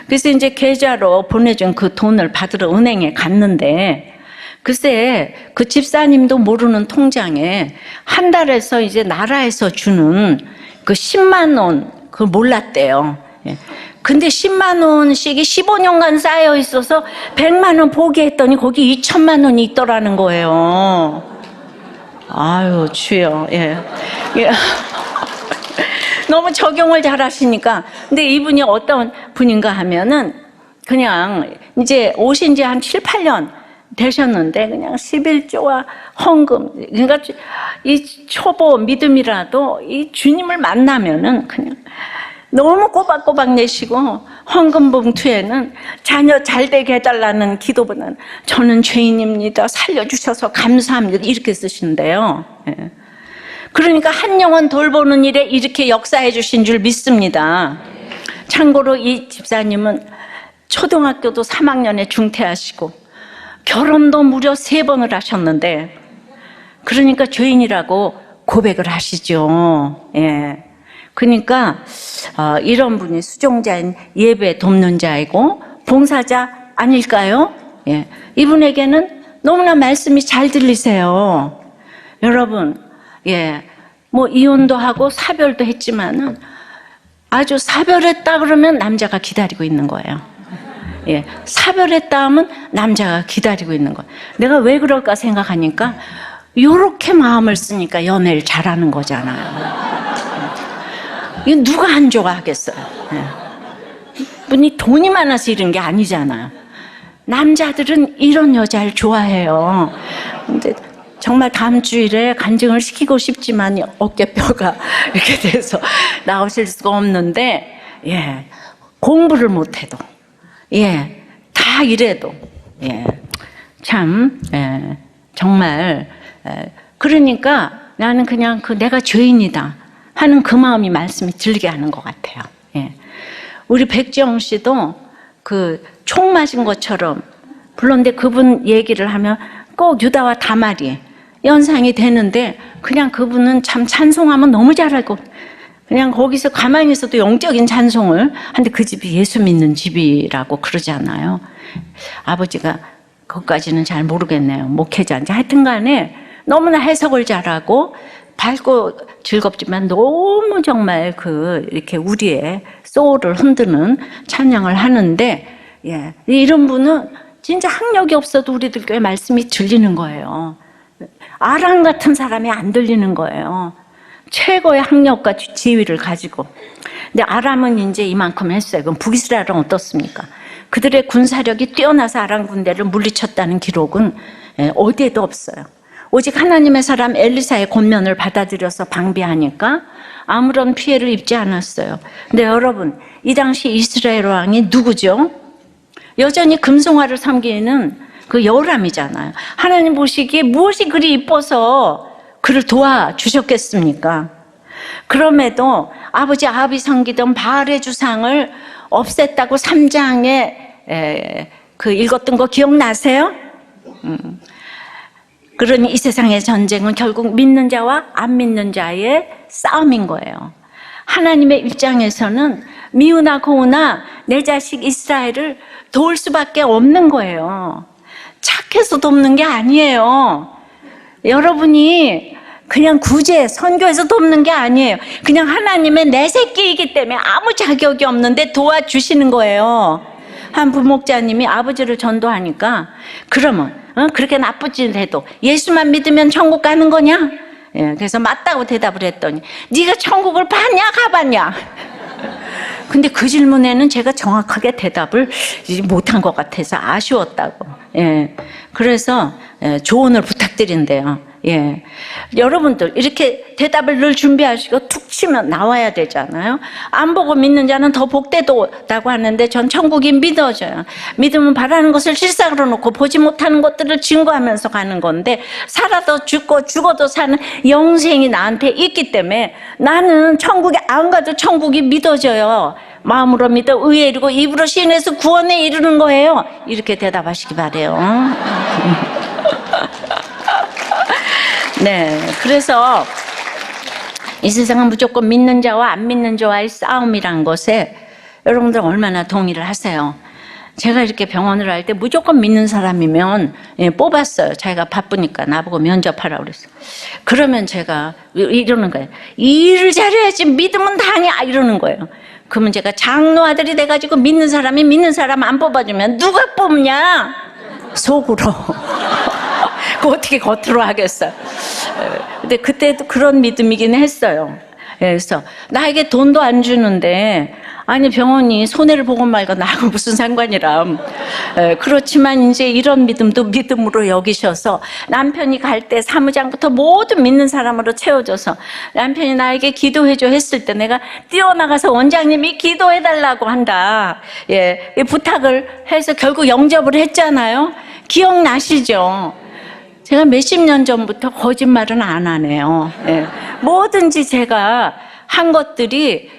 그래서 이제 계좌로 보내준 그 돈을 받으러 은행에 갔는데 글쎄 그 집사님도 모르는 통장에 한 달에서 이제 나라에서 주는 그 10만 원 그걸 몰랐대요. 근데 10만 원씩이 15년간 쌓여 있어서 100만 원 포기했더니 거기 2천만 원이 있더라는 거예요. 아유 주여. 예. 너무 적용을 잘 하시니까. 근데 이분이 어떤 분인가 하면은 그냥 이제 오신 지 한 7, 8년 되셨는데 그냥 11조와 헌금, 그러니까 이 초보 믿음이라도 이 주님을 만나면은 그냥 너무 꼬박꼬박 내시고, 헌금 봉투에는 자녀 잘 되게 해달라는 기도보다는 저는 죄인입니다, 살려주셔서 감사합니다, 이렇게 쓰신대요. 그러니까 한 영혼 돌보는 일에 이렇게 역사해 주신 줄 믿습니다. 참고로 이 집사님은 초등학교도 3학년에 중퇴하시고 결혼도 무려 3번을 하셨는데, 그러니까 죄인이라고 고백을 하시죠. 예. 그러니까 이런 분이 수종자인 예배 돕는 자이고 봉사자 아닐까요? 예. 이분에게는 너무나 말씀이 잘 들리세요. 여러분, 예, 뭐 이혼도 하고 사별도 했지만은 아주 사별했다 그러면 남자가 기다리고 있는 거예요. 예, 사별했다 하면 남자가 기다리고 있는 거예요. 내가 왜 그럴까 생각하니까 요렇게 마음을 쓰니까 연애를 잘하는 거잖아요. 이거 누가 안 좋아하겠어요? 예. 분이 돈이 많아서 이런 게 아니잖아요. 남자들은 이런 여자를 좋아해요. 근데 정말 다음 주일에 간증을 시키고 싶지만 어깨뼈가 이렇게 돼서 나오실 수가 없는데, 예, 공부를 못해도, 예, 다 이래도, 예, 참, 예, 정말, 그러니까 나는 그냥 내가 죄인이다 하는 그 마음이 말씀이 들리게 하는 것 같아요. 예. 우리 백지영 씨도 총 맞은 것처럼, 물론 그분 얘기를 하면 꼭 유다와 다말이 연상이 되는데, 그냥 그분은 참 찬송하면 너무 잘하고 그냥 거기서 가만히 있어도 영적인 찬송을 하는데, 그 집이 예수 믿는 집이라고 그러잖아요. 아버지가 그것까지는 잘 모르겠네요, 목회자인지. 하여튼 간에 너무나 해석을 잘하고 밝고 즐겁지만 너무 정말 이렇게 우리의 소울을 흔드는 찬양을 하는데, 예, 이런 분은 진짜 학력이 없어도 우리들 교회 말씀이 들리는 거예요. 아람 같은 사람이 안 들리는 거예요. 최고의 학력과 지위를 가지고. 근데 아람은 이제 이만큼 했어요. 그럼 북이스라엘은 어떻습니까? 그들의 군사력이 뛰어나서 아람 군대를 물리쳤다는 기록은 어디에도 없어요. 오직 하나님의 사람 엘리사의 권면을 받아들여서 방비하니까 아무런 피해를 입지 않았어요. 근데 여러분, 이 당시 이스라엘 왕이 누구죠? 여전히 금송아를 섬기는 여호람이잖아요. 하나님 보시기에 무엇이 그리 이뻐서 그를 도와주셨겠습니까? 그럼에도 아버지 아합이 섬기던 바알의 주상을 없앴다고 3장에 읽었던 거 기억나세요? 그러니 이 세상의 전쟁은 결국 믿는 자와 안 믿는 자의 싸움인 거예요. 하나님의 입장에서는 미우나 고우나 내 자식 이스라엘을 도울 수밖에 없는 거예요. 착해서 돕는 게 아니에요. 여러분이 그냥 구제, 선교에서 돕는 게 아니에요. 그냥 하나님의 내 새끼이기 때문에 아무 자격이 없는데 도와주시는 거예요. 한 부목자님이 아버지를 전도하니까, 그러면 그렇게 나쁘지 해도 예수만 믿으면 천국 가는 거냐? 예, 그래서 맞다고 대답을 했더니, 네가 천국을 봤냐 가봤냐? 근데 그 질문에는 제가 정확하게 대답을 못한 것 같아서 아쉬웠다고. 예. 그래서 조언을 부탁드린대요. 예. 여러분들 이렇게 대답을 늘 준비하시고 툭 치면 나와야 되잖아요. 안 보고 믿는 자는 더 복되다고 하는데 전 천국이 믿어져요. 믿으면 바라는 것을 실상으로 놓고 보지 못하는 것들을 증거하면서 가는 건데, 살아도 죽고 죽어도 사는 영생이 나한테 있기 때문에 나는 천국에 안 가도 천국이 믿어져요. 마음으로 믿어 의에 이르고 입으로 시인해서 구원에 이르는 거예요. 이렇게 대답하시기 바래요. 네, 그래서 이 세상은 무조건 믿는 자와 안 믿는 자와의 싸움이란 것에 여러분들 얼마나 동의를 하세요? 제가 이렇게 병원을 할 때 무조건 믿는 사람이면 뽑았어요. 자기가 바쁘니까 나보고 면접하라고 그랬어요. 그러면 제가 이러는 거예요. 일을 잘해야지 믿으면 당해, 이러는 거예요. 그러면 제가 장로 아들이 돼가지고 믿는 사람이 믿는 사람 안 뽑아주면 누가 뽑냐? 속으로. 그 어떻게 겉으로 하겠어요. 근데 그때도 그런 믿음이긴 했어요. 그래서 나에게 돈도 안 주는데, 아니 병원이 손해를 보고 말고 나하고 무슨 상관이람. 그렇지만 이제 이런 믿음도 믿음으로 여기셔서 남편이 갈 때 사무장부터 모든 믿는 사람으로 채워줘서 남편이 나에게 기도해줘 했을 때 내가 뛰어나가서 원장님이 기도해달라고 한다, 예, 부탁을 해서 결국 영접을 했잖아요. 기억나시죠? 제가 몇십 년 전부터 거짓말은 안 하네요. 예. 뭐든지 제가 한 것들이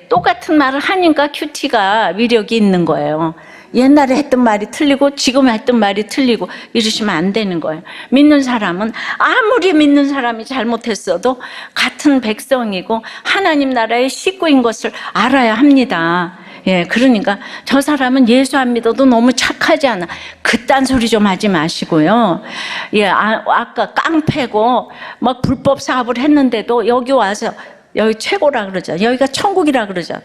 똑같은 말을 하니까 큐티가 위력이 있는 거예요. 옛날에 했던 말이 틀리고 지금 했던 말이 틀리고 이러시면 안 되는 거예요. 믿는 사람은 아무리 믿는 사람이 잘못했어도 같은 백성이고 하나님 나라의 식구인 것을 알아야 합니다. 예, 그러니까 저 사람은 예수 안 믿어도 너무 착하지 않아, 그딴 소리 좀 하지 마시고요. 예, 아까 깡패고 막 불법 사업을 했는데도 여기 와서 여기 최고라 그러죠. 여기가 천국이라 그러죠.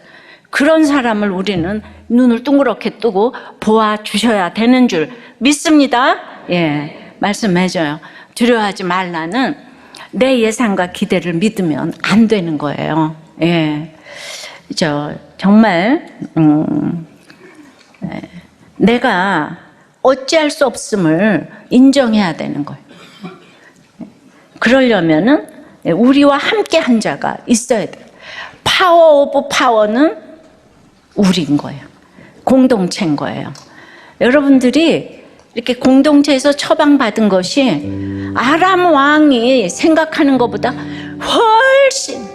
그런 사람을 우리는 눈을 둥그렇게 뜨고 보아주셔야 되는 줄 믿습니다. 예, 말씀해줘요. 두려워하지 말라는 내 예상과 기대를 믿으면 안 되는 거예요. 예. 정말 내가 어찌할 수 없음을 인정해야 되는 거예요. 그러려면은 우리와 함께 한 자가 있어야 돼요. 파워 오브 파워는 우리인 거예요. 공동체인 거예요. 여러분들이 이렇게 공동체에서 처방받은 것이 아람 왕이 생각하는 것보다 훨씬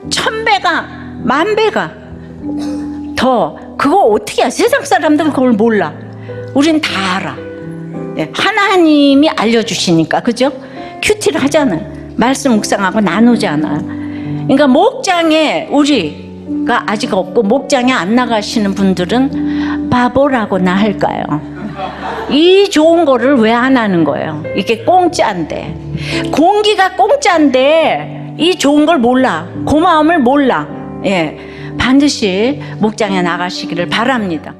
1000배가 10,000배가 더, 그거 어떻게 해? 세상 사람들은 그걸 몰라. 우린 다 알아. 하나님이 알려주시니까, 그죠? 큐티를 하잖아요. 말씀 묵상하고 나누잖아요. 그러니까 목장에 우리가 아직 없고 목장에 안 나가시는 분들은 바보라고나 할까요? 이 좋은 거를 왜 안 하는 거예요? 이게 공짜인데, 공기가 공짜인데 이 좋은 걸 몰라, 고마움을 몰라. 예, 반드시 목장에 나가시기를 바랍니다.